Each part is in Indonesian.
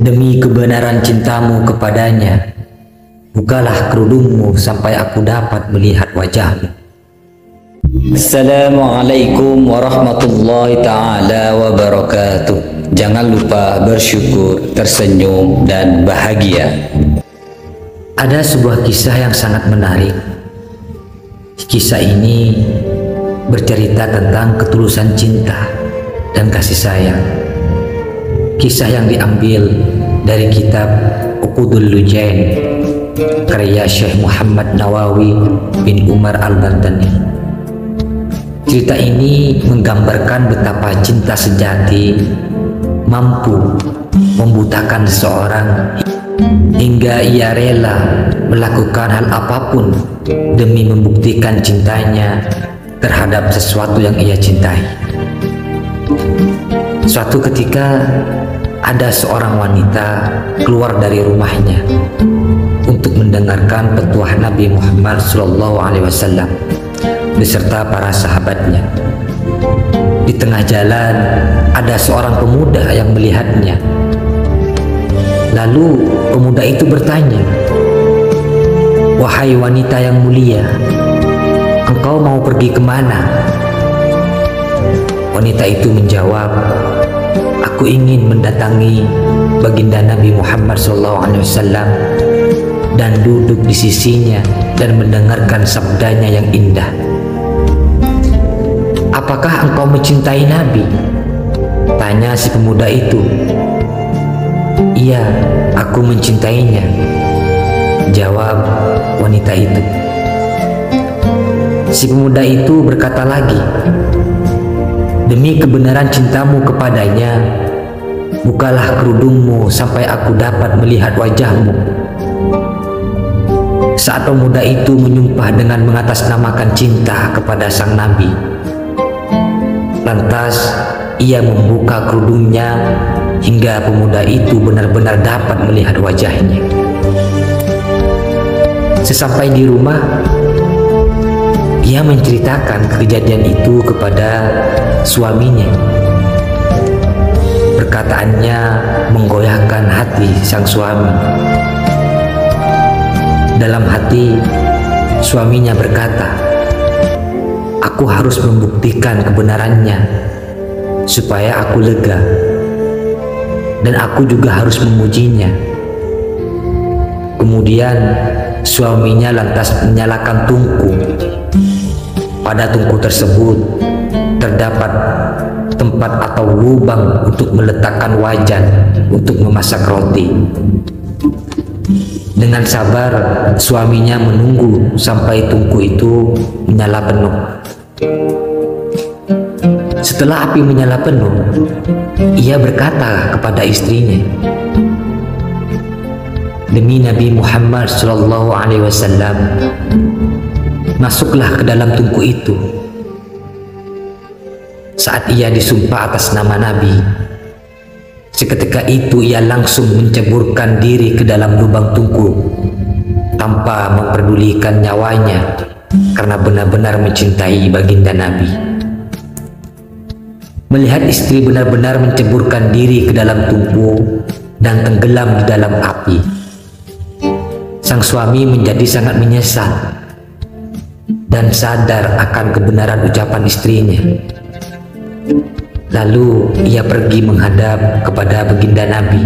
Demi kebenaran cintamu kepadanya, bukalah kerudungmu sampai aku dapat melihat wajahmu. Assalamualaikum warahmatullahi ta'ala wabarakatuh. Jangan lupa bersyukur, tersenyum, dan bahagia. Ada sebuah kisah yang sangat menarik. Kisah ini bercerita tentang ketulusan cinta dan kasih sayang. Kisah yang diambil dari kitab Uqudul Lujain karya Syekh Muhammad Nawawi bin Umar Al-Bantani. Cerita ini menggambarkan betapa cinta sejati mampu membutakan seseorang hingga ia rela melakukan hal apapun demi membuktikan cintanya terhadap sesuatu yang ia cintai. Suatu ketika ada seorang wanita keluar dari rumahnya untuk mendengarkan petuah Nabi Muhammad SAW beserta para sahabatnya. Di tengah jalan ada seorang pemuda yang melihatnya. Lalu pemuda itu bertanya, "Wahai wanita yang mulia, engkau mau pergi kemana?" Wanita itu menjawab, "Aku ingin mendatangi baginda Nabi Muhammad SAW dan duduk di sisinya dan mendengarkan sabdanya yang indah." "Apakah engkau mencintai Nabi?" tanya si pemuda itu. "Iya, aku mencintainya," jawab wanita itu. Si pemuda itu berkata lagi, "Demi kebenaran cintamu kepadanya, bukalah kerudungmu sampai aku dapat melihat wajahmu." Saat pemuda itu menyumpah dengan mengatasnamakan cinta kepada sang Nabi, lantas ia membuka kerudungnya hingga pemuda itu benar-benar dapat melihat wajahnya. Sesampai di rumah, ia menceritakan kejadian itu kepada suaminya. Perkataannya menggoyahkan hati sang suami. Dalam hati, suaminya berkata, "Aku harus membuktikan kebenarannya supaya aku lega, dan aku juga harus memujinya." Kemudian suaminya lantas menyalakan tungku. Pada tungku tersebut terdapat tempat atau lubang untuk meletakkan wajan untuk memasak roti. Dengan sabar suaminya menunggu sampai tungku itu menyala penuh. Setelah api menyala penuh, ia berkata kepada istrinya, "Demi Nabi Muhammad SAW, masuklah ke dalam tungku itu." Saat ia disumpah atas nama Nabi, seketika itu ia langsung menceburkan diri ke dalam lubang tungku tanpa memperdulikan nyawanya karena benar-benar mencintai baginda Nabi. Melihat istri benar-benar menceburkan diri ke dalam tungku dan tenggelam di dalam api, sang suami menjadi sangat menyesal dan sadar akan kebenaran ucapan istrinya. Lalu ia pergi menghadap kepada baginda Nabi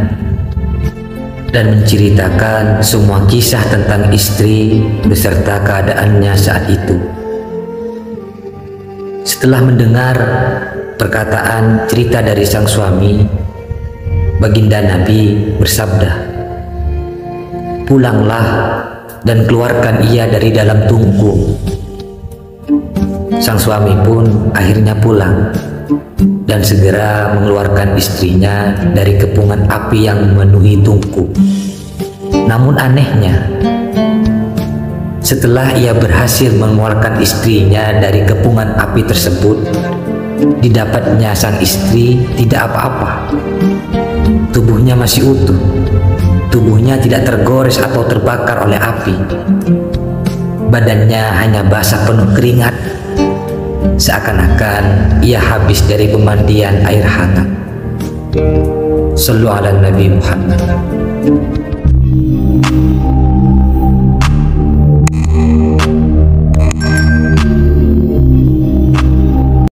dan menceritakan semua kisah tentang istri beserta keadaannya saat itu. Setelah mendengar perkataan cerita dari sang suami, baginda Nabi bersabda, "Pulanglah dan keluarkan ia dari dalam tungku." Sang suami pun akhirnya pulang dan segera mengeluarkan istrinya dari kepungan api yang memenuhi tungku. Namun anehnya, setelah ia berhasil mengeluarkan istrinya dari kepungan api tersebut, didapatnya sang istri tidak apa-apa. Tubuhnya masih utuh. Tubuhnya tidak tergores atau terbakar oleh api. Badannya hanya basah penuh keringat, seakan-akan ia habis dari pemandian air hangat. Sallu ala Nabi Muhammad.